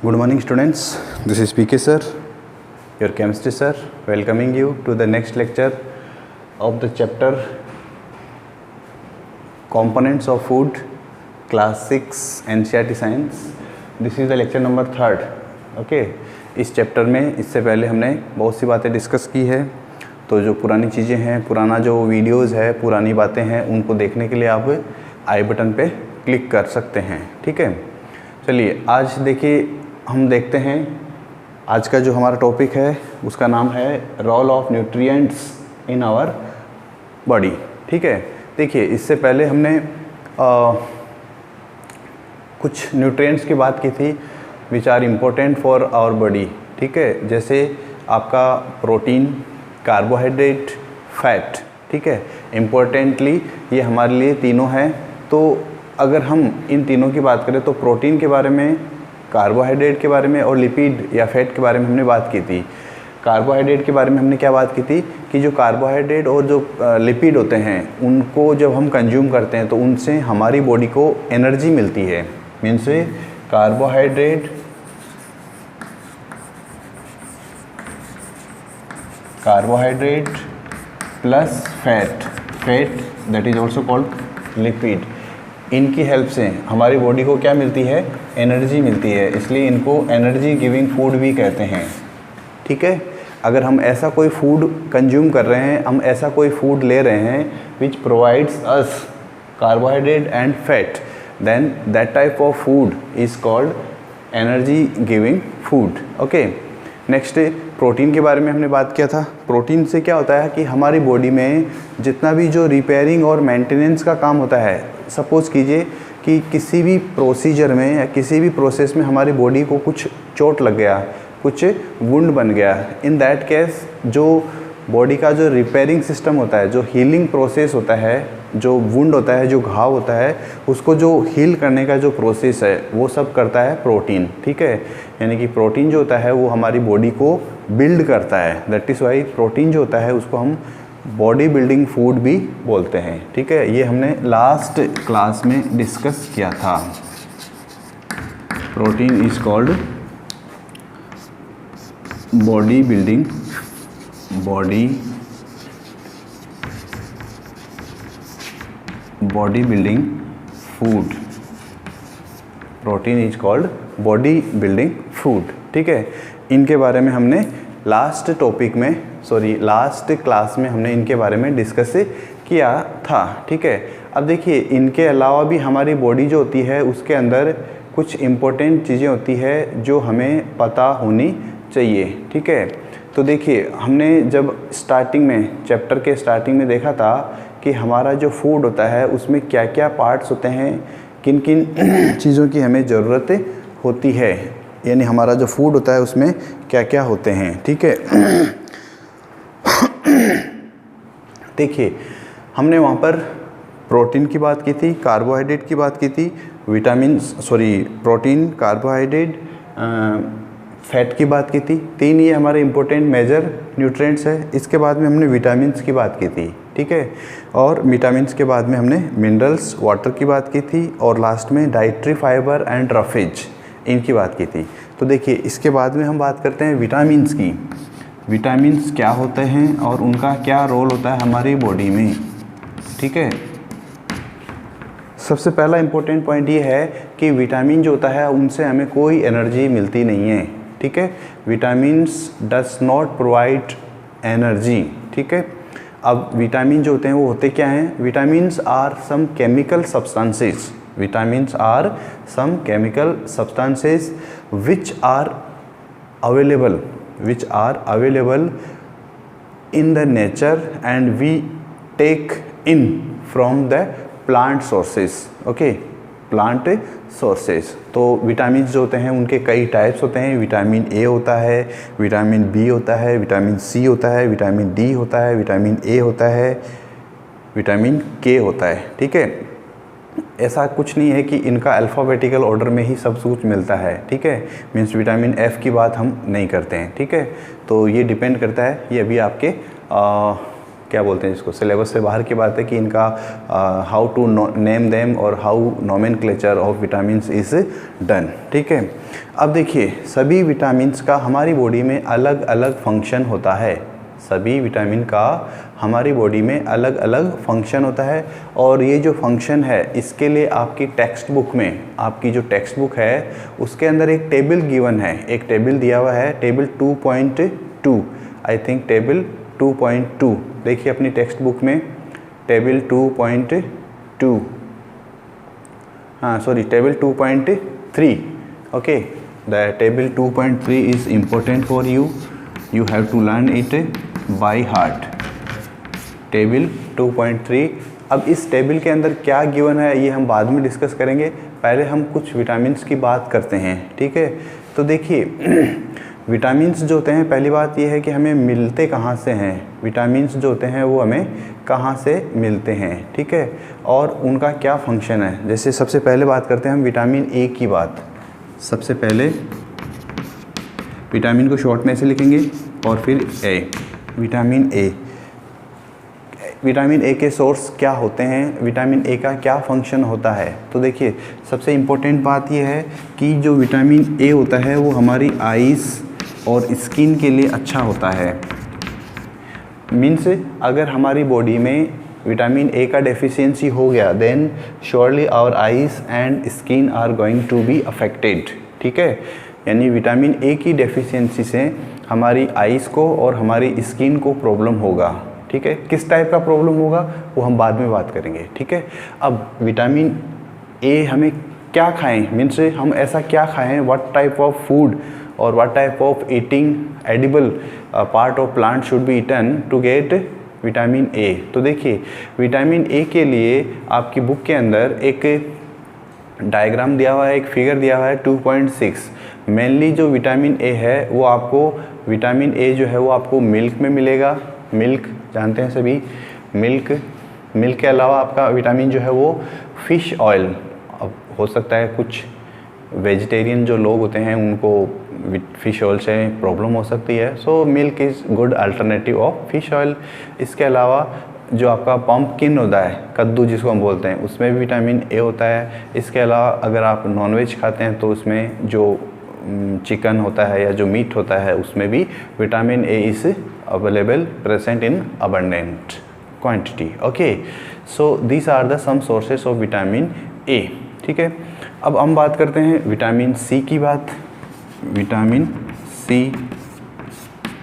Good morning students, this is PK sir, your chemistry sir, welcoming you to the next lecture of the chapter Components of Food, Class 6 NCERT Science. This is the lecture number 3rd. Okay इस chapter में इससे पहले हमने बहुत सी बातें discuss की है, तो जो पुरानी चीज़ें हैं, पुराना जो वीडियोज़ है, पुरानी बातें हैं, उनको देखने के लिए आप आई बटन पे क्लिक कर सकते हैं। ठीक है, चलिए आज देखिए हम देखते हैं आज का जो हमारा टॉपिक है उसका नाम है role of nutrients in our body. ठीक है, देखिए इससे पहले हमने कुछ न्यूट्रिएंट्स की बात की थी which are important for our body. ठीक है, जैसे आपका प्रोटीन, कार्बोहाइड्रेट, फैट। ठीक है, इम्पोर्टेंटली ये हमारे लिए तीनों हैं। तो अगर हम इन तीनों की बात करें तो प्रोटीन के बारे में, कार्बोहाइड्रेट के बारे में और लिपिड या फैट के बारे में हमने बात की थी। कार्बोहाइड्रेट के बारे में हमने क्या बात की थी कि जो कार्बोहाइड्रेट और जो लिपिड होते हैं उनको जब हम कंज्यूम करते हैं तो उनसे हमारी बॉडी को एनर्जी मिलती है। Means carbohydrate plus fat that is also called lipid, इनकी हेल्प से हमारी बॉडी को क्या मिलती है? एनर्जी मिलती है, इसलिए इनको एनर्जी गिविंग फूड भी कहते हैं। ठीक है, अगर हम ऐसा कोई फूड कंज्यूम कर रहे हैं, हम ऐसा कोई फूड ले रहे हैं which provides us carbohydrate and fat, then that type of food is called energy giving food. Okay, next protein के बारे में हमने बात किया था। प्रोटीन से क्या होता है कि हमारी बॉडी में जितना भी जो रिपेयरिंग और मेंटेनेंस का काम होता है, सपोज़ कीजिए कि किसी भी प्रोसीजर में या किसी भी प्रोसेस में हमारी बॉडी को कुछ चोट लग गया, कुछ वुंड बन गया, इन दैट केस जो बॉडी का जो रिपेयरिंग सिस्टम होता है, जो हीलिंग प्रोसेस होता है, जो वुंड होता है, जो घाव होता है, उसको जो हील करने का जो प्रोसेस है वो सब करता है प्रोटीन। ठीक है, यानी कि प्रोटीन जो होता है वो हमारी बॉडी को बिल्ड करता है। दैट इज़ वाई प्रोटीन जो होता है उसको हम बॉडी बिल्डिंग फूड भी बोलते हैं। ठीक है, ये हमने लास्ट क्लास में डिस्कस किया था। Protein is called body building food. Protein is called body building food. ठीक है, इनके बारे में हमने लास्ट क्लास में हमने इनके बारे में डिस्कस किया था। ठीक है, अब देखिए इनके अलावा भी हमारी बॉडी जो होती है उसके अंदर कुछ इम्पोर्टेंट चीज़ें होती है जो हमें पता होनी चाहिए। ठीक है, तो देखिए हमने जब चैप्टर के स्टार्टिंग में देखा था कि हमारा जो फूड होता है उसमें क्या क्या पार्ट्स होते हैं, किन किन चीज़ों की हमें ज़रूरत होती है, यानी हमारा जो फूड होता है उसमें क्या क्या होते हैं। ठीक है, देखिए हमने वहाँ पर प्रोटीन की बात की थी, कार्बोहाइड्रेट की बात की थी, प्रोटीन, कार्बोहाइड्रेट, फैट की बात की थी। तीन ये हमारे इंपॉर्टेंट मेजर न्यूट्रिएंट्स है। इसके बाद में हमने विटामिन्स की बात की थी। ठीक है, और विटामिन्स के बाद में हमने मिनरल्स, वाटर की बात की थी, और लास्ट में डाइटरी फाइबर एंड रफेज, इनकी बात की थी। तो देखिए इसके बाद में हम बात करते हैं विटामिन्स की। विटामिन्स क्या होते हैं और उनका क्या रोल होता है हमारी बॉडी में। ठीक है, सबसे पहला इम्पोर्टेंट पॉइंट ये है कि विटामिन जो होता है उनसे हमें कोई एनर्जी मिलती नहीं है। ठीक है, vitamins does not provide energy. ठीक है, अब विटामिन जो होते हैं वो होते क्या हैं? Vitamins are some chemical substances which are available in the nature and we take in from the plant sources. Okay, plant sources. तो विटामिन जो होते हैं उनके कई टाइप्स होते हैं। विटामिन ए होता है, विटामिन बी होता है, विटामिन सी होता है, विटामिन डी होता है, विटामिन ए होता है, विटामिन के होता है। ठीक है, ऐसा कुछ नहीं है कि इनका अल्फ़ाबेटिकल ऑर्डर में ही सब कुछ मिलता है। ठीक है, मीन्स विटामिन एफ़ की बात हम नहीं करते हैं। ठीक है, तो ये डिपेंड करता है, ये अभी आपके क्या बोलते हैं इसको, सिलेबस से बाहर की बात है कि इनका हाउ टू नेम देम और how nomenclature of vitamins is done. ठीक है, अब देखिए सभी विटामिन्स का हमारी बॉडी में अलग अलग फंक्शन होता है, सभी विटामिन का हमारी बॉडी में अलग अलग फंक्शन होता है। और ये जो फंक्शन है इसके लिए आपकी टेक्स्ट बुक में, आपकी जो टेक्स्ट बुक है उसके अंदर एक टेबल गिवन है, एक टेबल दिया हुआ है, टेबल 2.2, आई थिंक टेबल 2.2, देखिए अपनी टेक्स्ट बुक में टेबल 2.2, हाँ sorry table 2.3, okay, the table 2.3 is important for you, you have to learn it by heart, table 2.3। अब इस टेबल के अंदर क्या गिवन है ये हम बाद में डिस्कस करेंगे, पहले हम कुछ विटामिन्स की बात करते हैं। ठीक है, तो देखिए विटामिन्स जो होते हैं, पहली बात ये है कि हमें मिलते कहाँ से हैं, विटामिन्स जो होते हैं वो हमें कहाँ से मिलते हैं। ठीक है, और उनका क्या फंक्शन है। जैसे सबसे पहले बात करते हैं हम विटामिन ए की बात। सबसे पहले विटामिन को शॉर्ट में ऐसे लिखेंगे और फिर ए, विटामिन ए। विटामिन ए के सोर्स क्या होते हैं, विटामिन ए का क्या फंक्शन होता है। तो देखिए सबसे इम्पोर्टेंट बात यह है कि जो विटामिन ए होता है वो हमारी आइज़ और स्किन के लिए अच्छा होता है। मीन्स अगर हमारी बॉडी में विटामिन ए का डेफिशिएंसी हो गया then surely our eyes and skin are going to be affected. ठीक है, यानी विटामिन ए की डेफिशिएंसी से हमारी आइज़ को और हमारी स्किन को प्रॉब्लम होगा। ठीक है, किस टाइप का प्रॉब्लम होगा वो हम बाद में बात करेंगे। ठीक है, अब विटामिन ए हमें क्या खाएं, मीन्स हम ऐसा क्या खाएं, व्हाट टाइप ऑफ फूड और what type of eating edible part of plant should be eaten to get vitamin A. तो देखिए विटामिन ए के लिए आपकी बुक के अंदर एक डायग्राम दिया हुआ है, एक फिगर दिया हुआ है 2.6। मेनली जो विटामिन ए है वो आपको, विटामिन ए जो है वो आपको मिल्क में मिलेगा, मिल्क जानते हैं सभी, मिल्क के अलावा आपका विटामिन जो है वो फ़िश ऑयल। अब हो सकता है कुछ वेजिटेरियन जो लोग होते हैं उनको फ़िश ऑयल से प्रॉब्लम हो सकती है, so milk is good alternative of fish oil. इसके अलावा जो आपका पम्पकिन होता है, कद्दू जिसको हम बोलते हैं, उसमें भी विटामिन ए होता है। इसके अलावा अगर आप नॉनवेज खाते हैं तो उसमें जो चिकन होता है या जो मीट होता है उसमें भी vitamin A is available present in abundant quantity. Okay, so these are the some sources of vitamin A. ठीक है, अब हम बात करते हैं विटामिन सी की बात।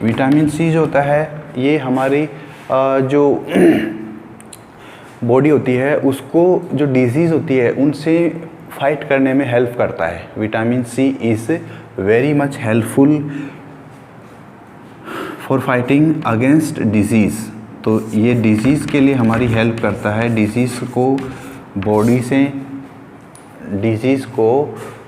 विटामिन सी जो होता है ये हमारी जो बॉडी होती है उसको जो डिजीज़ होती है उनसे फाइट करने में हेल्प करता है। Vitamin C is very much helpful for fighting against disease. तो ये डिजीज़ के लिए हमारी हेल्प करता है, डिजीज़ को बॉडी से,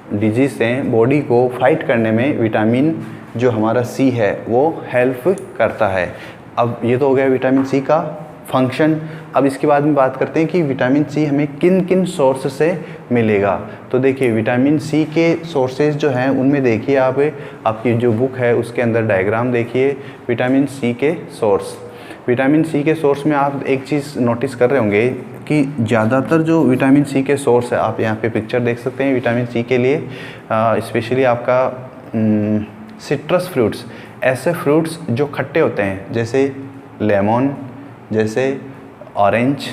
डिजीज़ से बॉडी को फाइट करने में विटामिन जो हमारा सी है वो हेल्प करता है। अब ये तो हो गया विटामिन सी का फंक्शन। अब इसके बाद में बात करते हैं कि विटामिन सी हमें किन किन सोर्स से मिलेगा। तो देखिए विटामिन सी के सोर्सेज जो हैं उनमें देखिए आप, आपकी जो बुक है उसके अंदर डायग्राम देखिए विटामिन सी के सोर्स। विटामिन सी के सोर्स में आप एक चीज़ नोटिस कर रहे होंगे कि ज़्यादातर जो विटामिन सी के सोर्स है, आप यहाँ पे पिक्चर देख सकते हैं विटामिन सी के लिए, स्पेशली आपका सिट्रस फ्रूट्स, ऐसे फ्रूट्स जो खट्टे होते हैं जैसे लेमन, जैसे ऑरेंज,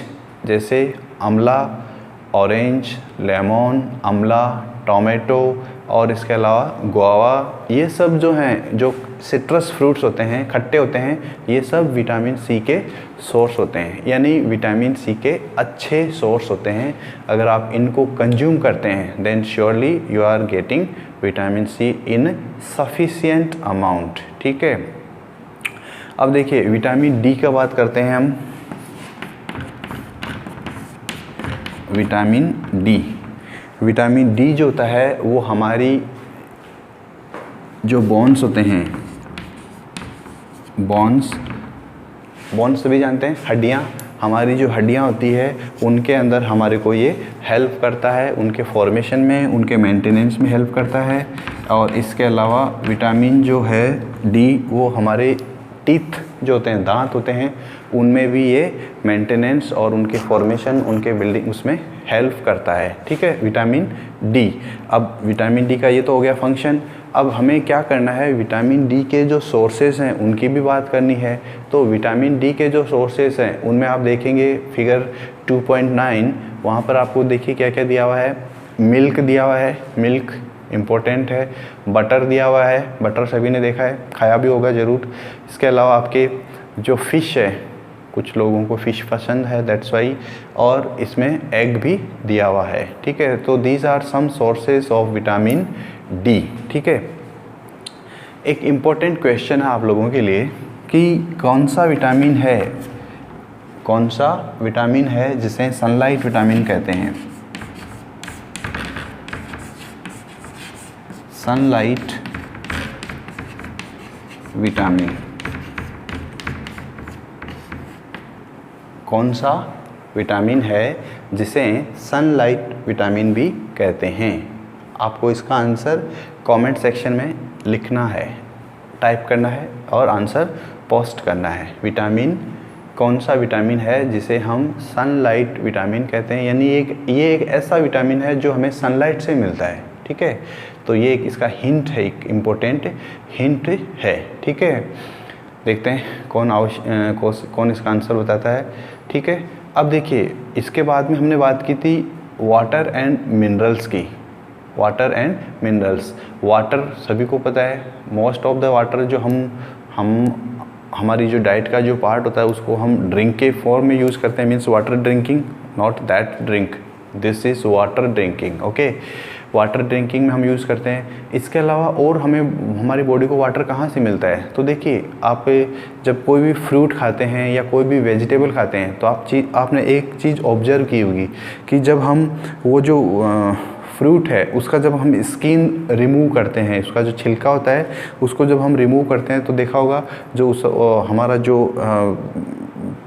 जैसे अमला, ऑरेंज, लेमन, अमला, टोमेटो और इसके अलावा गुआवा, ये सब जो हैं जो सिट्रस फ्रूट्स होते हैं, खट्टे होते हैं, ये सब विटामिन सी के सोर्स होते हैं, यानी विटामिन सी के अच्छे सोर्स होते हैं। अगर आप इनको कंज्यूम करते हैं then surely you are getting vitamin C in sufficient amount. ठीक है, अब देखिए विटामिन डी का बात करते हैं हम। विटामिन डी जो होता है वो हमारी जो बोन्स होते हैं, बोन्स सभी जानते हैं, हड्डियाँ, हमारी जो हड्डियाँ होती है उनके अंदर हमारे को ये हेल्प करता है, उनके फॉर्मेशन में, उनके मेंटेनेंस में हेल्प करता है। और इसके अलावा विटामिन जो है डी वो हमारे टीथ जो होते हैं, दांत होते हैं, उनमें भी ये मेंटेनेंस और उनके फॉर्मेशन, उनके बिल्डिंग उसमें हेल्प करता है। ठीक है, विटामिन डी। अब विटामिन डी का ये तो हो गया फंक्शन। अब हमें क्या करना है, विटामिन डी के जो सोर्सेज हैं उनकी भी बात करनी है। तो विटामिन डी के जो सोर्सेज हैं उनमें आप देखेंगे फिगर 2.9, वहाँ पर आपको देखिए क्या क्या दिया हुआ है। मिल्क दिया हुआ है, मिल्क इम्पोर्टेंट है। बटर दिया हुआ है, बटर सभी ने देखा है, खाया भी होगा ज़रूर। इसके अलावा आपके जो फ़िश है, कुछ लोगों को फ़िश पसंद है, दैट्स वाई। और इसमें एग भी दिया हुआ है। ठीक है, तो these are some sources of vitamin D. ठीक है, एक इम्पोर्टेंट क्वेश्चन है आप लोगों के लिए कि कौन सा विटामिन है जिसे सनलाइट विटामिन कहते हैं। सनलाइट विटामिन, कौन सा विटामिन है जिसे सनलाइट विटामिन भी कहते हैं। आपको इसका आंसर कमेंट सेक्शन में लिखना है, टाइप करना है और आंसर पोस्ट करना है। विटामिन, कौन सा विटामिन है जिसे हम सनलाइट विटामिन कहते हैं, यानी ये एक ऐसा विटामिन है जो हमें सनलाइट से मिलता है। ठीक है, तो ये एक इसका हिंट है, एक इम्पोर्टेंट हिंट है। ठीक है, देखते हैं कौन इसका आंसर बताता है। ठीक है, अब देखिए इसके बाद में हमने बात की थी वाटर एंड मिनरल्स की। वाटर एंड मिनरल्स, वाटर सभी को पता है, मोस्ट ऑफ द वाटर जो हमारी जो डाइट का जो पार्ट होता है उसको हम ड्रिंक के फॉर्म में यूज़ करते हैं, means water drinking, not that drink, this is water drinking. Okay, water drinking में हम यूज़ करते हैं। इसके अलावा और हमें हमारी बॉडी को वाटर कहाँ से मिलता है, तो देखिए आप जब कोई भी फ्रूट खाते हैं या कोई भी वेजिटेबल खाते हैं तो आपने एक चीज़ ऑब्जर्व की होगी कि जब हम वो जो फ्रूट है उसका जब हम स्किन रिमूव करते हैं, उसका जो छिलका होता है उसको जब हम रिमूव करते हैं तो देखा होगा जो हमारा जो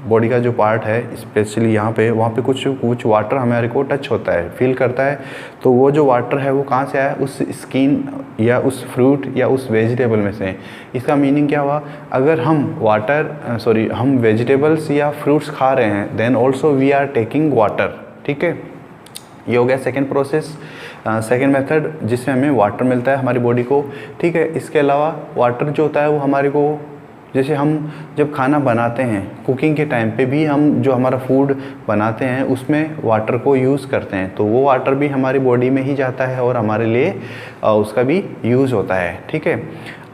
बॉडी का जो पार्ट है स्पेशली यहाँ पे, वहाँ पे कुछ वाटर हमारे को टच होता है, फील करता है। तो वो जो वाटर है वो कहाँ से आया, उस स्किन या उस फ्रूट या उस वेजिटेबल में से। इसका मीनिंग क्या हुआ, अगर हम हम वेजिटेबल्स या फ्रूट्स खा रहे हैं then also we are taking water. ठीक है, ये हो गया सेकेंड प्रोसेस, सेकेंड मेथड जिससे हमें वाटर मिलता है हमारी बॉडी को। ठीक है, इसके अलावा वाटर जो होता है वो हमारे को, जैसे हम जब खाना बनाते हैं कुकिंग के टाइम पे भी हम जो हमारा फूड बनाते हैं उसमें वाटर को यूज़ करते हैं, तो वो वाटर भी हमारी बॉडी में ही जाता है और हमारे लिए उसका भी यूज़ होता है। ठीक है,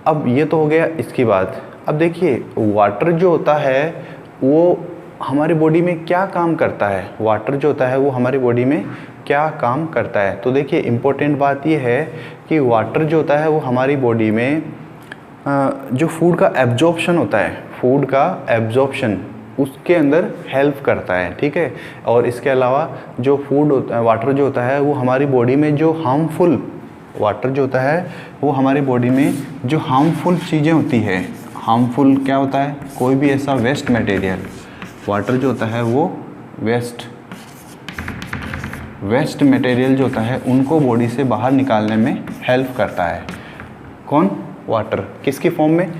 अब ये तो हो गया इसकी बात। अब देखिए वाटर जो होता है वो हमारी बॉडी में क्या काम करता है, वाटर जो होता है वो हमारी बॉडी में क्या काम करता है। तो देखिए इम्पोर्टेंट बात ये है कि वाटर जो होता है वो हमारी बॉडी में जो फूड का एब्जॉर्प्शन होता है, फूड का एब्जॉर्प्शन उसके अंदर हेल्प करता है। ठीक है, और इसके अलावा जो वाटर जो होता है वो हमारी बॉडी में जो हार्मफुल, वाटर जो होता है वो हमारी बॉडी में जो हार्मफुल चीज़ें होती है, हार्मफुल क्या होता है, कोई भी ऐसा वेस्ट मटेरियल, वाटर जो होता है वो वेस्ट मटेरियल जो होता है उनको बॉडी से बाहर निकालने में हेल्प करता है। कौन, वाटर। किसकी फॉर्म में,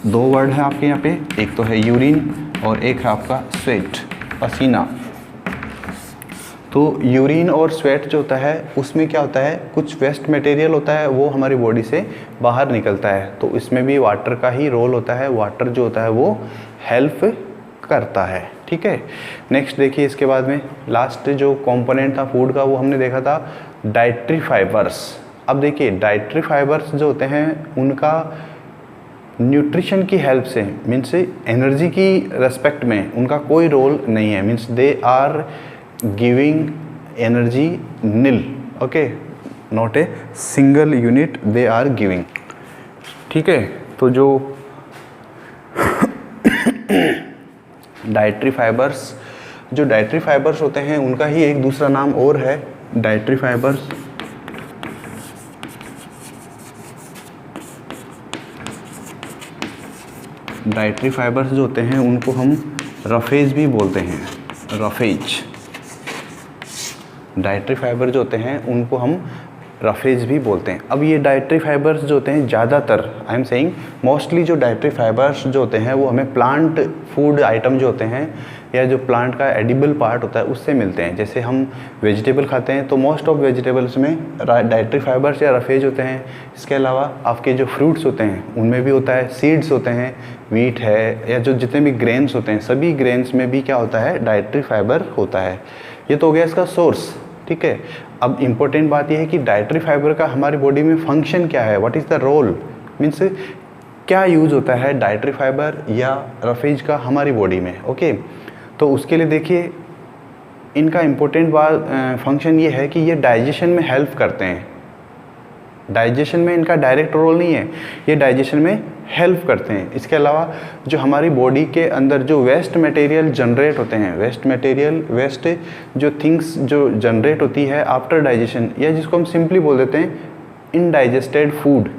दो वर्ड है आपके यहाँ पे, एक तो है यूरिन और एक है आपका स्वेट, पसीना। तो यूरिन और स्वेट जो होता है उसमें क्या होता है, कुछ वेस्ट मटेरियल होता है वो हमारी बॉडी से बाहर निकलता है, तो इसमें भी वाटर का ही रोल होता है, वाटर जो होता है वो हेल्प करता है। ठीक है, नेक्स्ट देखिए इसके बाद में लास्ट जो कंपोनेंट था फूड का वो हमने देखा था डाइटरी फाइबर्स। अब देखिए डाइटरी फाइबर्स जो होते हैं उनका न्यूट्रिशन की हेल्प से, मीन्स एनर्जी की रेस्पेक्ट में उनका कोई रोल नहीं है, means they are giving energy nil, okay, not a single unit they are giving. ठीक है, तो जो डाइटरी फाइबर्स होते हैं उनका ही एक दूसरा नाम और है डाइटरी फाइबर्स। डाइटरी फाइबर्स जो होते हैं उनको हम रफेज भी बोलते हैं, रफेज। डाइटरी फाइबर जो होते हैं उनको हम रफेज भी बोलते हैं। अब ये डाइटरी फाइबर्स जो होते हैं ज़्यादातर, आई एम सेइंग मोस्टली, जो डाइटरी फाइबर्स जो होते हैं वो हमें प्लांट फूड आइटम जो होते हैं या जो प्लांट का एडिबल पार्ट होता है उससे मिलते हैं। जैसे हम वेजिटेबल खाते हैं तो मोस्ट ऑफ वेजिटेबल्स में डाइटरी फाइबर्स या रफेज होते हैं। इसके अलावा आपके जो फ्रूट्स होते हैं उनमें भी होता है, सीड्स होते हैं, वीट है या जो जितने भी ग्रेन्स होते हैं सभी ग्रेन्स में भी क्या होता है, डाइटरी फाइबर होता है। ये तो हो गया इसका सोर्स, ठीक है। अब इम्पोर्टेंट बात यह है कि डाइटरी फाइबर का हमारी बॉडी में फंक्शन क्या है, what is the role, means क्या यूज़ होता है डाइटरी फाइबर या रफेज का हमारी बॉडी में। ओके, तो उसके लिए देखिए इनका इम्पोर्टेंट फंक्शन ये है कि ये डाइजेशन में हेल्प करते हैं। डाइजेशन में इनका डायरेक्ट रोल नहीं है, ये डाइजेशन में हेल्प करते हैं। इसके अलावा जो हमारी बॉडी के अंदर जो वेस्ट मटेरियल जनरेट होते हैं, वेस्ट जो थिंग्स जो जनरेट होती है आफ्टर डाइजेशन, या जिसको हम सिंपली बोल देते हैं indigested food.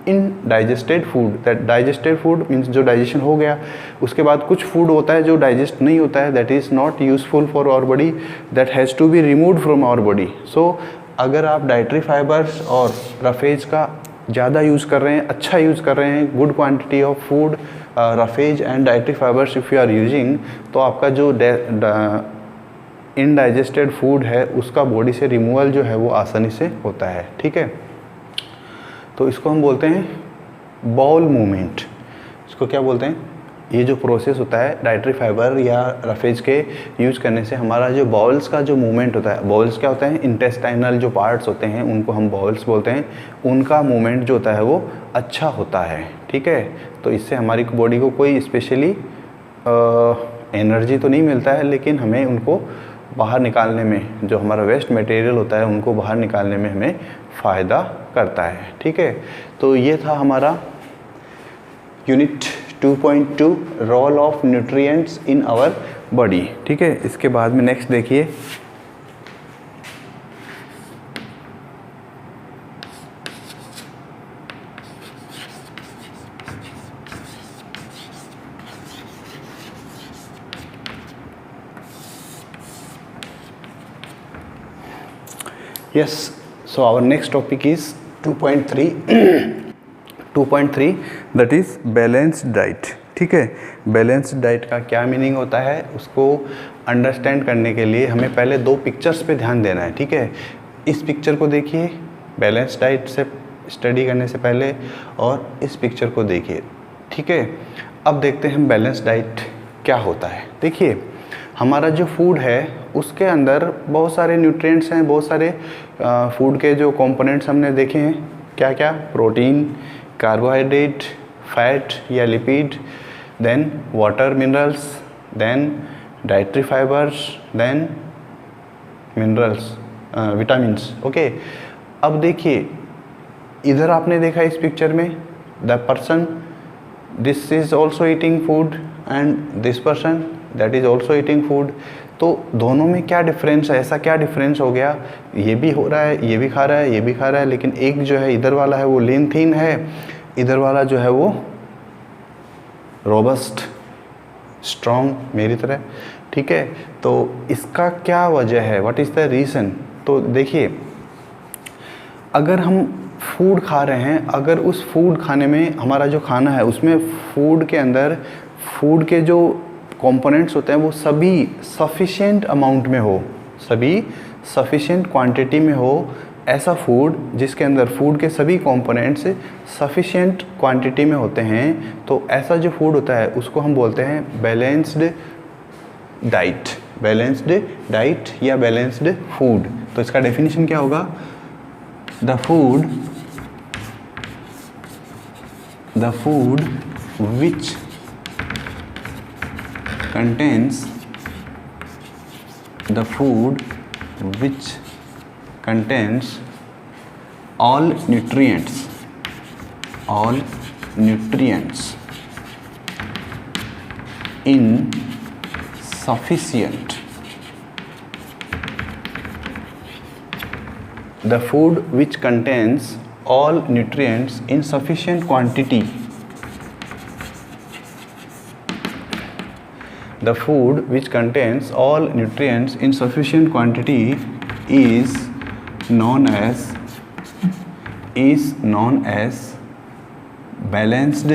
That digested food means जो डाइजेशन हो गया, उसके बाद कुछ फूड होता है जो डाइजेस्ट नहीं होता है, that is not useful for our body, that has to be removed from our body. So अगर आप डाइटरी फाइबर्स और रफेज का ज़्यादा यूज़ कर रहे हैं, अच्छा यूज़ कर रहे हैं, good quantity of food roughage and dietary fibres if you are using, तो आपका जो इनडाइजेस्टेड फूड है उसका बॉडी से रिमूवल जो है वो आसानी से होता है, ठीक है। तो इसको हम बोलते हैं बाउल मूवमेंट। इसको क्या बोलते हैं, ये जो प्रोसेस होता है डाइटरी फाइबर या रफेज के यूज़ करने से हमारा जो बाउल्स का जो मूवमेंट होता है, बाउल्स क्या होता है, इंटेस्टाइनल जो पार्ट्स होते हैं उनको हम बाउल्स बोलते हैं, उनका मूवमेंट जो होता है वो अच्छा होता है, ठीक है। तो इससे हमारी बॉडी को कोई स्पेशली एनर्जी तो नहीं मिलता है, लेकिन हमें उनको बाहर निकालने में, जो हमारा वेस्ट मटेरियल होता है उनको बाहर निकालने में हमें फ़ायदा करता है, ठीक है। तो ये था हमारा unit 2.2 role of nutrients in our body, ठीक है। इसके बाद में नेक्स्ट देखिए yes, so our next topic is 2.3 that is balanced diet, ठीक है। बैलेंस्ड डाइट का क्या मीनिंग होता है उसको अंडरस्टैंड करने के लिए हमें पहले दो पिक्चर्स पे ध्यान देना है, ठीक है। इस पिक्चर को देखिए बैलेंस्ड डाइट से स्टडी करने से पहले, और इस पिक्चर को देखिए, ठीक है। अब देखते हैं बैलेंस्ड डाइट क्या होता है। देखिए हमारा जो फूड है उसके अंदर बहुत सारे न्यूट्रिएंट्स हैं, बहुत सारे फूड के जो कंपोनेंट्स हमने देखे हैं, क्या क्या, प्रोटीन, कार्बोहाइड्रेट, फैट या lipid, then water, minerals, then dietary fibres, then minerals, vitamins, okay. अब देखिए इधर आपने देखा इस पिक्चर में the person, this is also eating food and this person that is also eating food. तो दोनों में क्या डिफरेंस है, ऐसा क्या डिफरेंस हो गया, ये भी हो रहा है, ये भी खा रहा है, ये भी खा रहा है, लेकिन एक जो है इधर वाला है वो लीन थीन है, इधर वाला जो है वो रोबस्ट स्ट्रॉन्ग मेरी तरह, ठीक है। तो इसका क्या वजह है, व्हाट इज़ द रीज़न। तो देखिए अगर हम फूड खा रहे हैं, अगर उस फूड खाने में हमारा जो खाना है उसमें फूड के अंदर फूड के जो कंपोनेंट्स होते हैं वो सभी सफिशिएंट अमाउंट में हो, सभी सफिशिएंट क्वांटिटी में हो, ऐसा फूड जिसके अंदर फूड के सभी कंपोनेंट्स सफिशिएंट क्वांटिटी में होते हैं, तो ऐसा जो फूड होता है उसको हम बोलते हैं बैलेंस्ड डाइट, बैलेंस्ड डाइट या बैलेंस्ड फूड। तो इसका डेफिनेशन क्या होगा, the food which contains all nutrients in sufficient, the food which contains all nutrients in sufficient quantity, the food which contains all nutrients in sufficient quantity is known as balanced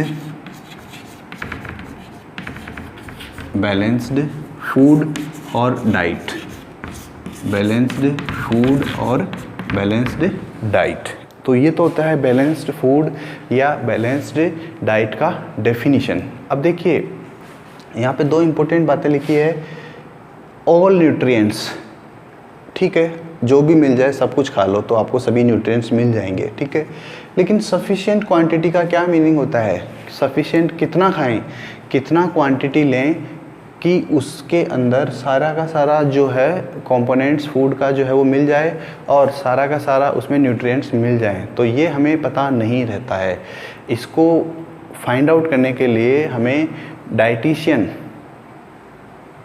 balanced food और diet, balanced food और balanced diet. तो ये तो होता है balanced food या balanced diet का definition. अब देखिए यहाँ पे दो इम्पोर्टेंट बातें लिखी है, ऑल न्यूट्रिएंट्स, ठीक है, जो भी मिल जाए सब कुछ खा लो तो आपको सभी न्यूट्रिएंट्स मिल जाएंगे, ठीक है। लेकिन सफिशिएंट क्वांटिटी का क्या मीनिंग होता है, सफिशिएंट कितना खाएं, कितना क्वांटिटी लें कि उसके अंदर सारा का सारा जो है कंपोनेंट्स फूड का जो है वो मिल जाए और सारा का सारा उसमें न्यूट्रिएंट्स मिल जाएं। तो ये हमें पता नहीं रहता है। इसको फाइंड आउट करने के लिए हमें डाइटिशियन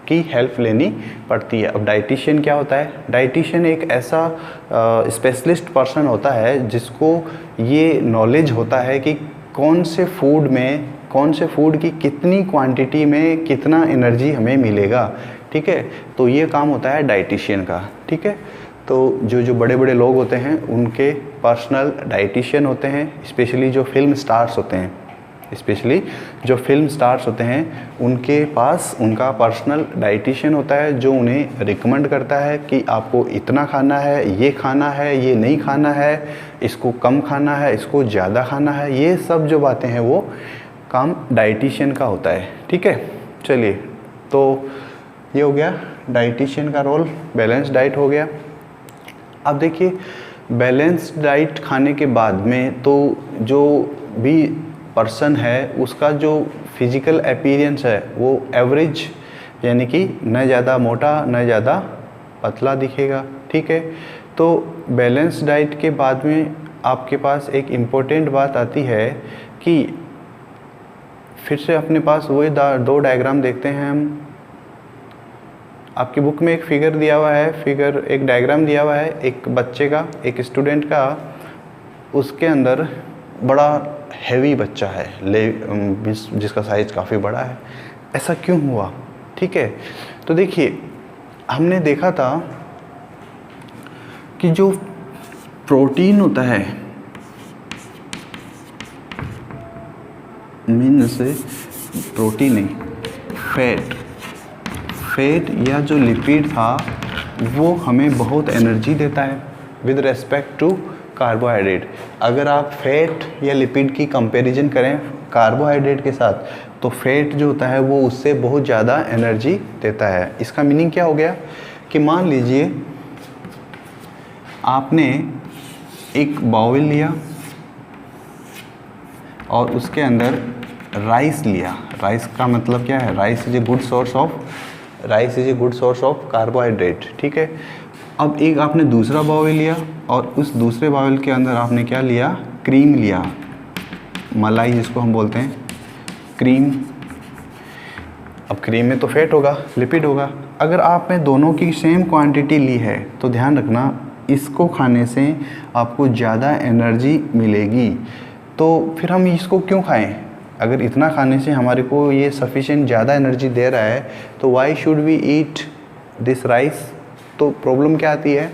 की हेल्प लेनी पड़ती है। अब डाइटिशियन क्या होता है, डाइटिशियन एक ऐसा स्पेशलिस्ट पर्सन होता है जिसको ये नॉलेज होता है कि कौन से फूड में, कौन से फूड की कितनी क्वांटिटी में कितना एनर्जी हमें मिलेगा, ठीक है। तो ये काम होता है डाइटिशियन का, ठीक है। तो जो बड़े बड़े लोग होते हैं उनके पर्सनल डाइटिशियन होते हैं, स्पेशली जो फिल्म स्टार्स होते हैं, स्पेशली जो फिल्म स्टार्स होते हैं उनके पास उनका पर्सनल डाइटिशियन होता है जो उन्हें रिकमेंड करता है कि आपको इतना खाना है, ये खाना है, ये नहीं खाना है, इसको कम खाना है, इसको ज़्यादा खाना है। ये सब जो बातें हैं वो काम डाइटिशियन का होता है, ठीक है। चलिए, तो ये हो गया डाइटिशियन का रोल, बैलेंस डाइट हो गया। अब देखिए बैलेंस डाइट खाने के बाद में तो जो भी पर्सन है उसका जो फिजिकल अपीयरेंस है वो एवरेज, यानी कि न ज़्यादा मोटा न ज़्यादा पतला दिखेगा, ठीक है। तो बैलेंस डाइट के बाद में आपके पास एक इम्पोर्टेंट बात आती है कि फिर से अपने पास वही दो डायग्राम देखते हैं हम। आपकी बुक में एक फिगर दिया हुआ है, एक डायग्राम दिया हुआ है एक बच्चे का, एक स्टूडेंट का। उसके अंदर बड़ा हैवी बच्चा है, जिसका साइज़ काफ़ी बड़ा है। ऐसा क्यों हुआ, ठीक है। तो देखिए हमने देखा था कि जो प्रोटीन होता है, मीन्स प्रोटीन नहीं, फैट या जो लिपिड था वो हमें बहुत एनर्जी देता है विद रेस्पेक्ट टू कार्बोहाइड्रेट। अगर आप फैट या लिपिड की कंपैरिजन करें कार्बोहाइड्रेट के साथ तो फैट जो होता है वो उससे बहुत ज़्यादा एनर्जी देता है। इसका मीनिंग क्या हो गया कि मान लीजिए आपने एक बाउल लिया और उसके अंदर राइस लिया। राइस का मतलब क्या है, rice is a good source of carbohydrate, ठीक है। अब एक आपने दूसरा बाउल लिया और उस दूसरे बाउल के अंदर आपने क्या लिया, क्रीम लिया, मलाई जिसको हम बोलते हैं क्रीम। अब क्रीम में तो फैट होगा, लिपिड होगा। अगर आपने दोनों की सेम क्वांटिटी ली है तो ध्यान रखना इसको खाने से आपको ज़्यादा एनर्जी मिलेगी। तो फिर हम इसको क्यों खाएं? अगर इतना खाने से हमारे को ये सफिशिएंट ज़्यादा एनर्जी दे रहा है तो why should we eat this rice. तो प्रॉब्लम क्या आती है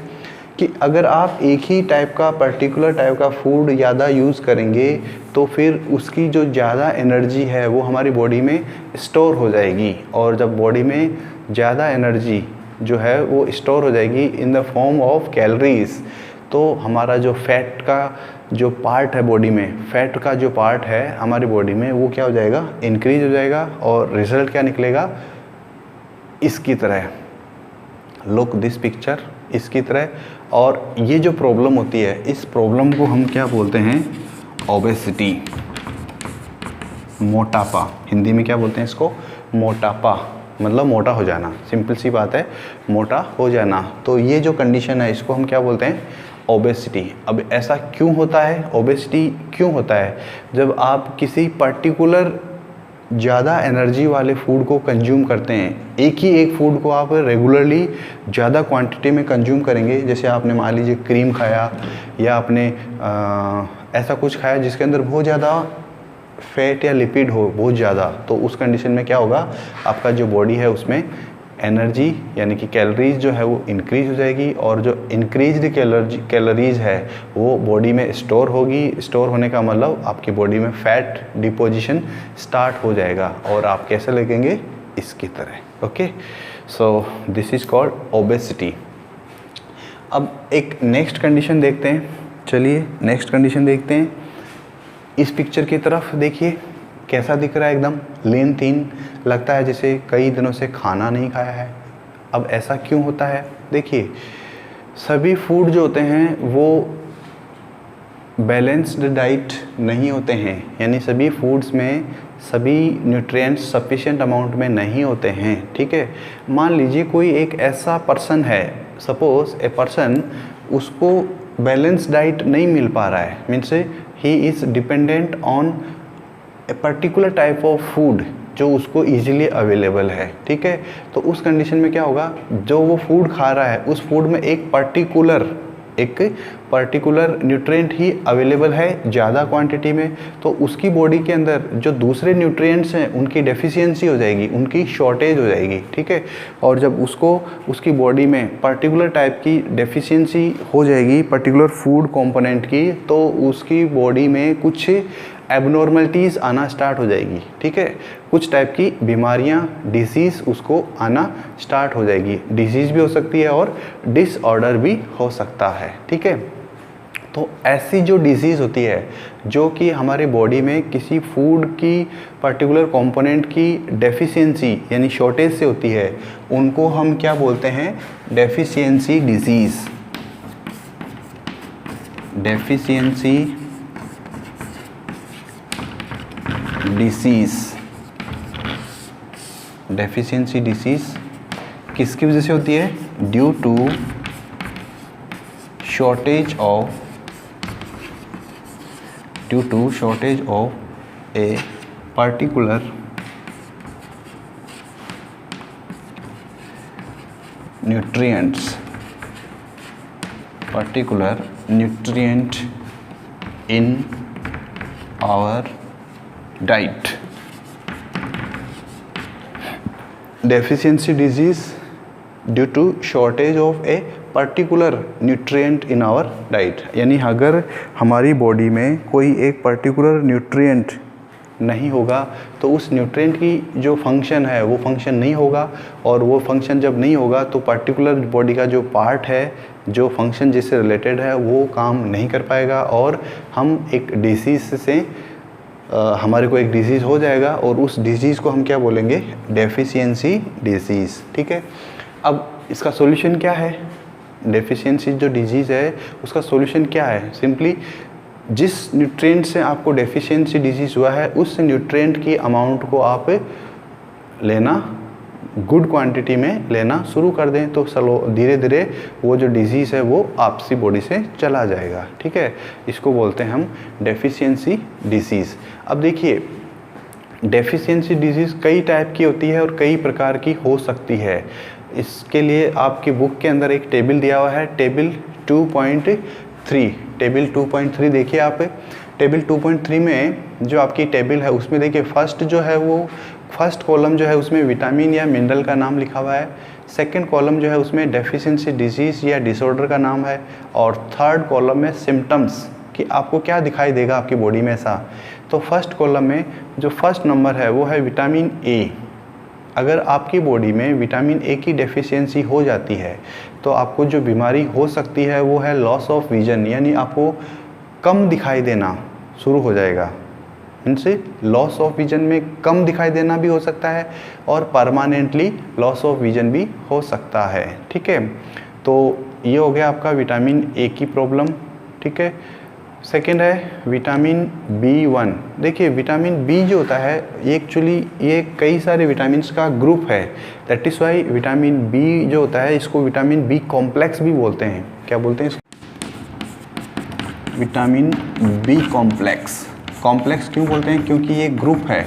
कि अगर आप एक ही टाइप का पर्टिकुलर टाइप का फूड ज़्यादा यूज़ करेंगे तो फिर उसकी जो ज़्यादा एनर्जी है वो हमारी बॉडी में स्टोर हो जाएगी, और जब बॉडी में ज़्यादा एनर्जी जो है वो स्टोर हो जाएगी in the form of calories, तो हमारा जो फैट का जो पार्ट है बॉडी में, फैट का जो पार्ट है हमारी बॉडी में वो क्या हो जाएगा, इंक्रीज हो जाएगा। और रिजल्ट क्या निकलेगा, इसकी तरह, लुक दिस पिक्चर, इसकी तरह। और ये जो प्रॉब्लम होती है इस प्रॉब्लम को हम क्या बोलते हैं, ओबेसिटी, मोटापा। हिंदी में क्या बोलते हैं इसको, मोटापा, मतलब मोटा हो जाना। सिंपल सी बात है, मोटा हो जाना। तो ये जो कंडीशन है इसको हम क्या बोलते हैं, ओबेसिटी। अब ऐसा क्यों होता है, ओबेसिटी क्यों होता है? जब आप किसी पर्टिकुलर ज़्यादा एनर्जी वाले फूड को कंज्यूम करते हैं, एक फूड को आप रेगुलरली ज़्यादा क्वांटिटी में कंज्यूम करेंगे, जैसे आपने मान लीजिए क्रीम खाया या आपने ऐसा कुछ खाया जिसके अंदर बहुत ज़्यादा फैट या लिपिड हो बहुत ज़्यादा, तो उस कंडीशन में क्या होगा, आपका जो बॉडी है उसमें एनर्जी यानी कि कैलोरीज जो है वो इंक्रीज हो जाएगी, और जो इंक्रीज्ड कैलोरीज है वो बॉडी में स्टोर होगी। स्टोर होने का मतलब आपकी बॉडी में फैट डिपोजिशन स्टार्ट हो जाएगा और आप कैसे लगेंगे, इसकी तरह। Okay, so this is called obesity. अब एक नेक्स्ट कंडीशन देखते हैं। चलिए नेक्स्ट कंडीशन देखते हैं। इस पिक्चर की तरफ देखिए, कैसा दिख रहा है, एकदम लीन थीन लगता है, जैसे कई दिनों से खाना नहीं खाया है। अब ऐसा क्यों होता है? देखिए, सभी फूड जो होते हैं वो बैलेंस्ड डाइट नहीं होते हैं, यानी सभी फूड्स में सभी न्यूट्रिएंट्स सफिशिएंट अमाउंट में नहीं होते हैं। ठीक है, मान लीजिए कोई एक ऐसा पर्सन है, सपोज ए पर्सन, उसको बैलेंस डाइट नहीं मिल पा रहा है, means he is dependent on a particular type of food जो उसको इजीली अवेलेबल है। ठीक है, तो उस कंडीशन में क्या होगा, जो वो फूड खा रहा है उस फूड में एक पर्टिकुलर न्यूट्रिएंट ही अवेलेबल है ज़्यादा क्वांटिटी में, तो उसकी बॉडी के अंदर जो दूसरे न्यूट्रिएंट्स हैं उनकी डेफिशिएंसी हो जाएगी, उनकी शॉर्टेज हो जाएगी। ठीक है, और जब उसकी बॉडी में पर्टिकुलर टाइप की डेफिशिएंसी हो जाएगी पर्टिकुलर फूड कंपोनेंट की, तो उसकी बॉडी में कुछ एबनॉर्मलिटीज़ आना स्टार्ट हो जाएगी। ठीक है, कुछ टाइप की बीमारियां, डिसीज़ उसको आना स्टार्ट हो जाएगी। डिसीज़ भी हो सकती है और डिसऑर्डर भी हो सकता है। ठीक है, तो ऐसी जो डिसीज़ होती है जो कि हमारे बॉडी में किसी फूड की पर्टिकुलर कंपोनेंट की डेफिशिएंसी यानी शॉर्टेज से होती है, उनको हम क्या बोलते हैं? Deficiency disease. डेफिशिएंसी डिसीज़ किसकी वजह से होती है? Due to shortage of a particular nutrient in our diet. Deficiency disease due to shortage of a particular nutrient in our diet, यानी अगर हमारी बॉडी में कोई एक पर्टिकुलर न्यूट्रिएंट नहीं होगा तो उस न्यूट्रिएंट की जो फंक्शन है वो फंक्शन नहीं होगा, और वो फंक्शन जब नहीं होगा तो पर्टिकुलर बॉडी का जो पार्ट है जो फंक्शन जिससे रिलेटेड है वो काम नहीं कर पाएगा, और हम एक डिसीज़ से हमारे को एक डिसीज़ हो जाएगा, और उस डिसीज़ को हम क्या बोलेंगे? Deficiency disease. ठीक है, अब इसका सॉल्यूशन क्या है? डेफिशिएंसी जो डिजीज़ है उसका सॉल्यूशन क्या है? सिंपली जिस न्यूट्रिएंट से आपको डेफिशिएंसी डिजीज़ हुआ है उस न्यूट्रिएंट की अमाउंट को आप लेना गुड क्वांटिटी में लेना शुरू कर दें, तो धीरे धीरे वो जो डिजीज़ है वो आपसी बॉडी से चला जाएगा। ठीक है, इसको बोलते हैं हम डेफिशिएंसी डिसीज़। अब देखिए, डेफिशिएंसी डिजीज़ कई टाइप की होती है और कई प्रकार की हो सकती है। इसके लिए आपकी बुक के अंदर एक टेबल दिया हुआ है, टेबल 2.3। टेबल 2.3 देखिए आप। टेबल 2.3 में जो आपकी टेबल है उसमें देखिए फर्स्ट जो है वो फर्स्ट कॉलम जो है उसमें विटामिन या मिनरल का नाम लिखा हुआ है, सेकंड कॉलम जो है उसमें डेफिशिएंसी डिजीज़ या डिसऑर्डर का नाम है, और थर्ड कॉलम में सिम्टम्स कि आपको क्या दिखाई देगा आपकी बॉडी में ऐसा। तो फर्स्ट कॉलम में जो फर्स्ट नंबर है वो है विटामिन ए। अगर आपकी बॉडी में विटामिन ए की डेफिशिएंसी हो जाती है तो आपको जो बीमारी हो सकती है वो है लॉस ऑफ विजन, यानी आपको कम दिखाई देना शुरू हो जाएगा। इनसे लॉस ऑफ विजन में कम दिखाई देना भी हो सकता है और परमानेंटली लॉस ऑफ विजन भी हो सकता है। ठीक है, तो ये हो गया आपका विटामिन ए की प्रॉब्लम। ठीक है, सेकेंड है विटामिन B1। देखिए विटामिन बी जो होता है ये एक्चुअली ये कई सारे विटामिन्स का ग्रुप है, that is why vitamin B जो होता है इसको विटामिन बी कॉम्प्लेक्स भी बोलते हैं। क्या बोलते हैं इसको? Vitamin B complex. कॉम्प्लेक्स क्यों बोलते हैं? क्योंकि ये ग्रुप है,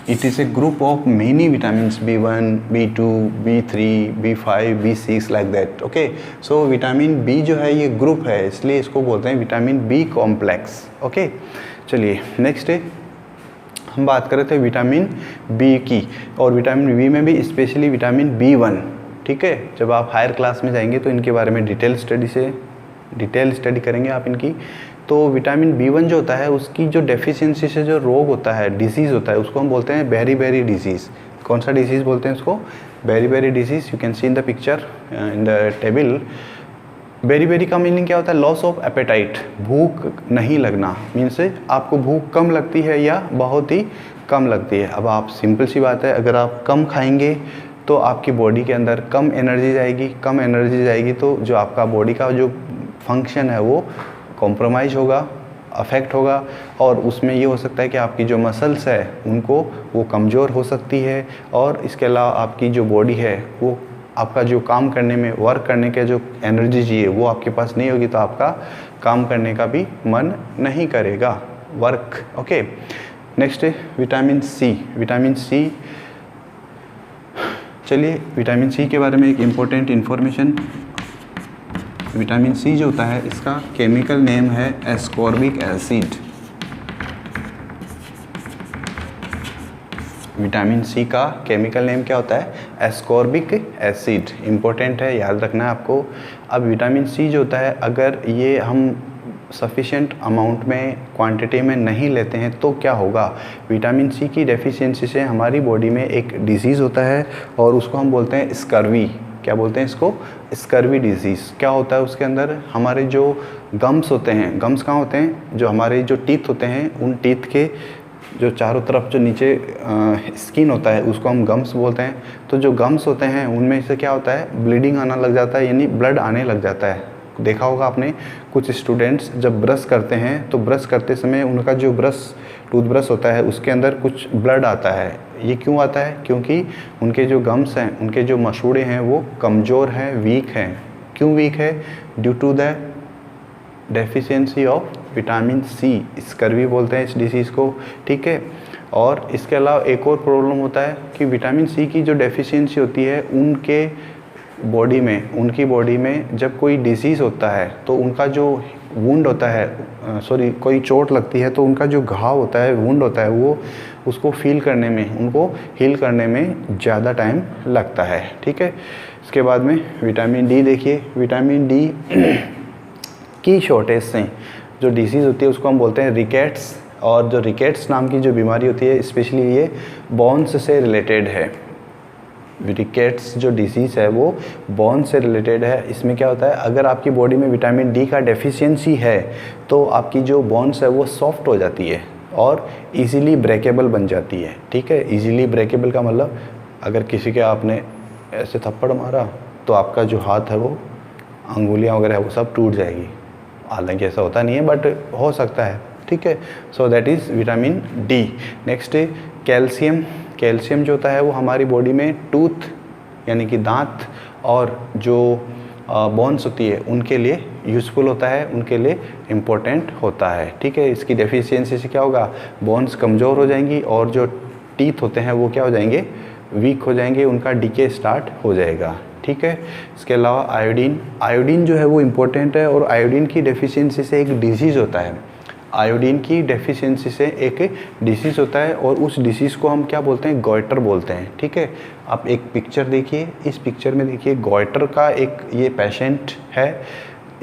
it is a group of many vitamins, B1, B2, B3, B5, B6 like that. Okay, so vitamin B जो है ये ग्रुप है, इसलिए इसको बोलते हैं विटामिन बी कॉम्प्लेक्स। ओके, चलिए नेक्स्ट है, हम बात कर रहे थे विटामिन बी की, और विटामिन बी में भी स्पेशली विटामिन B1। ठीक है, जब आप हायर क्लास में जाएंगे तो इनके बारे में डिटेल स्टडी करेंगे आप इनकी। तो विटामिन B1 जो होता है उसकी जो डेफिशिएंसी से जो रोग होता है, डिसीज़ होता है, उसको हम बोलते हैं बेरी बेरी डिजीज़। कौन सा डिसीज़ बोलते हैं उसको, beri disease. You can see in the picture in the table. Beri का मीनिंग क्या होता है, लॉस ऑफ एपेटाइट, भूख नहीं लगना, मीन्स आपको भूख कम लगती है या बहुत ही कम लगती है। अब आप सिंपल सी बात है, अगर आप कम खाएंगे तो आपकी बॉडी के अंदर कम एनर्जी जाएगी, तो जो आपका बॉडी का जो फंक्शन है वो कॉम्प्रोमाइज़ होगा, अफेक्ट होगा, और उसमें ये हो सकता है कि आपकी जो मसल्स है उनको वो कमज़ोर हो सकती है, और इसके अलावा आपकी जो बॉडी है वो आपका जो काम करने में, वर्क करने के जो एनर्जी चाहिए वो आपके पास नहीं होगी, तो आपका काम करने का भी मन नहीं करेगा, वर्क। ओके, नेक्स्ट है विटामिन सी। चलिए विटामिन सी के बारे में एक इम्पोर्टेंट इन्फॉर्मेशन। विटामिन सी जो होता है इसका केमिकल नेम है एस्कॉर्बिक एसिड। विटामिन सी का केमिकल नेम क्या होता है, एस्कॉर्बिक एसिड। इम्पोर्टेंट है, याद रखना है आपको। अब विटामिन सी जो होता है, अगर ये हम सफिशेंट अमाउंट में, क्वांटिटी में नहीं लेते हैं तो क्या होगा, विटामिन सी की डेफिशिएंसी से हमारी बॉडी में एक डिजीज़ होता है और उसको हम बोलते हैं स्कर्वी। क्या बोलते हैं इसको, स्कर्वी डिजीज़। क्या होता है उसके अंदर, हमारे जो गम्स होते हैं, गम्स कहाँ होते हैं, जो हमारे जो टीथ होते हैं, उन टीथ के जो चारों तरफ जो नीचे स्किन होता है उसको हम गम्स बोलते हैं। तो जो गम्स होते हैं उनमें से क्या होता है, ब्लीडिंग आना लग जाता है, यानी ब्लड आने लग जाता है। देखा होगा आपने, कुछ स्टूडेंट्स जब ब्रश करते हैं तो ब्रश करते समय उनका जो टूथब्रश होता है उसके अंदर कुछ ब्लड आता है। ये क्यों आता है, क्योंकि उनके जो गम्स हैं, उनके जो मसूड़े हैं वो कमज़ोर हैं, वीक हैं। क्यों वीक है, due to the deficiency of vitamin C. Scurvy बोलते हैं इस डिसीज़ को, ठीक है। और इसके अलावा एक और प्रॉब्लम होता है कि विटामिन सी की जो डेफिशिएंसी होती है उनकी बॉडी में जब कोई डिसीज़ होता है तो उनका जो वुंड होता है, कोई चोट लगती है तो उनका जो घाव होता है, वुंड होता है, वो उसको हील करने में ज़्यादा टाइम लगता है, ठीक है। इसके बाद में विटामिन डी देखिए। विटामिन डी की शॉर्टेज से जो डिसीज़ होती है उसको हम बोलते हैं रिकेट्स, और जो रिकेट्स नाम की जो बीमारी होती है स्पेशली ये बोन्स से रिलेटेड है। रिकेट्स जो डिसीज़ है वो बोन से रिलेटेड है। इसमें क्या होता है, अगर आपकी बॉडी में विटामिन डी का डेफिशिएंसी है तो आपकी जो बोन्स है वो सॉफ्ट हो जाती है और इजीली ब्रेकेबल बन जाती है, ठीक है। इजीली ब्रेकेबल का मतलब, अगर किसी के आपने ऐसे थप्पड़ मारा तो आपका जो हाथ है वो, अंगुलियाँ वगैरह है वो सब टूट जाएगी। हालांकि ऐसा होता नहीं है बट हो सकता है, ठीक है। So that is vitamin D. Next है कैल्शियम जो होता है वो हमारी बॉडी में टूथ यानी कि दांत और जो बोन्स होती है उनके लिए यूज़फुल होता है, उनके लिए इम्पोर्टेंट होता है, ठीक है। इसकी डेफिशिएंसी से क्या होगा, बोन्स कमज़ोर हो जाएंगी और जो टीथ होते हैं वो क्या हो जाएंगे, वीक हो जाएंगे, उनका डीके स्टार्ट हो जाएगा, ठीक है। इसके अलावा आयोडीन जो है वो इम्पोर्टेंट है, और आयोडीन की डेफिशिएंसी से एक डिजीज़ होता है। आयोडीन की डेफिशिएंसी से एक डिसीज़ होता है और उस डिसीज़ को हम क्या बोलते हैं, गॉइटर बोलते हैं, ठीक है। आप एक पिक्चर देखिए, इस पिक्चर में देखिए गॉइटर का एक ये पेशेंट है।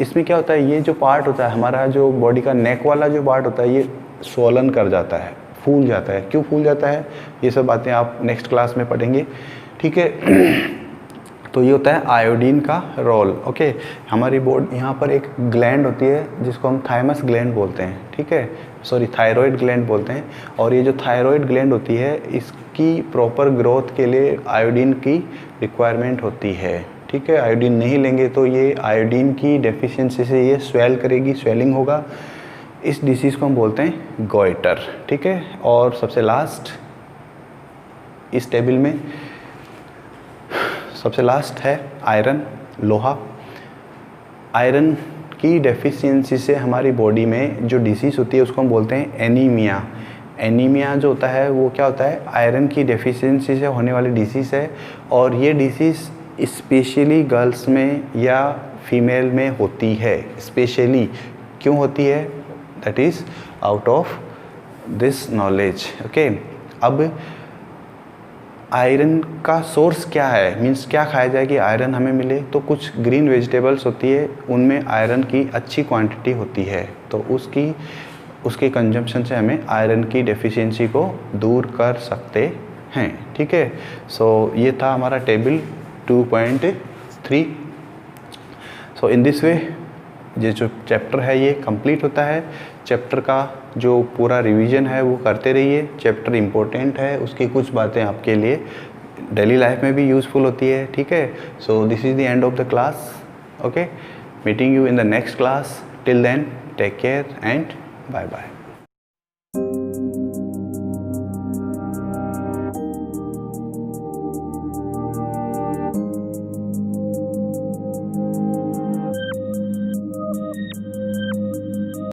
इसमें क्या होता है, ये जो पार्ट होता है हमारा, जो बॉडी का नेक वाला जो पार्ट होता है ये स्वॉलन कर जाता है, फूल जाता है। क्यों फूल जाता है, ये सब बातें आप नेक्स्ट क्लास में पढ़ेंगे, ठीक है। तो ये होता है आयोडीन का रोल, ओके। हमारी बॉडी, यहाँ पर एक ग्लैंड होती है जिसको हम थाइमस ग्लैंड बोलते हैं, ठीक है, थायराइड ग्लैंड बोलते हैं। और ये जो थायराइड ग्लैंड होती है इसकी प्रॉपर ग्रोथ के लिए आयोडीन की रिक्वायरमेंट होती है, ठीक है। आयोडीन नहीं लेंगे तो ये आयोडीन की डेफिशिएंसी से ये स्वेल करेगी, स्वेलिंग होगा। इस डिसीज़ को हम बोलते हैं गॉइटर, ठीक है। और सबसे लास्ट इस टेबल में सबसे लास्ट है आयरन, लोहा। आयरन की डेफिशिएंसी से हमारी बॉडी में जो डिसीज़ होती है उसको हम बोलते हैं एनीमिया। एनीमिया जो होता है वो क्या होता है, आयरन की डेफिशिएंसी से होने वाली डिसीज़ है, और ये डिसीज़ स्पेशली गर्ल्स में या फीमेल में होती है। स्पेशली क्यों होती है, that is out of this knowledge, okay. अब आयरन का सोर्स क्या है, मीन्स क्या खाया जाए कि आयरन हमें मिले, तो कुछ ग्रीन वेजिटेबल्स होती है उनमें आयरन की अच्छी क्वांटिटी होती है, तो उसके कंजम्पशन से हमें आयरन की डेफिशिएंसी को दूर कर सकते हैं, ठीक है। सो ये था हमारा table 2.3। So in this way ये जो चैप्टर है ये कंप्लीट होता है। चैप्टर का जो पूरा रिवीजन है वो करते रहिए। चैप्टर इम्पोर्टेंट है, उसकी कुछ बातें आपके लिए डेली लाइफ में भी यूज़फुल होती है, ठीक है। So this is the end of the class. Okay, meeting you in the next class. Till then take care and bye bye.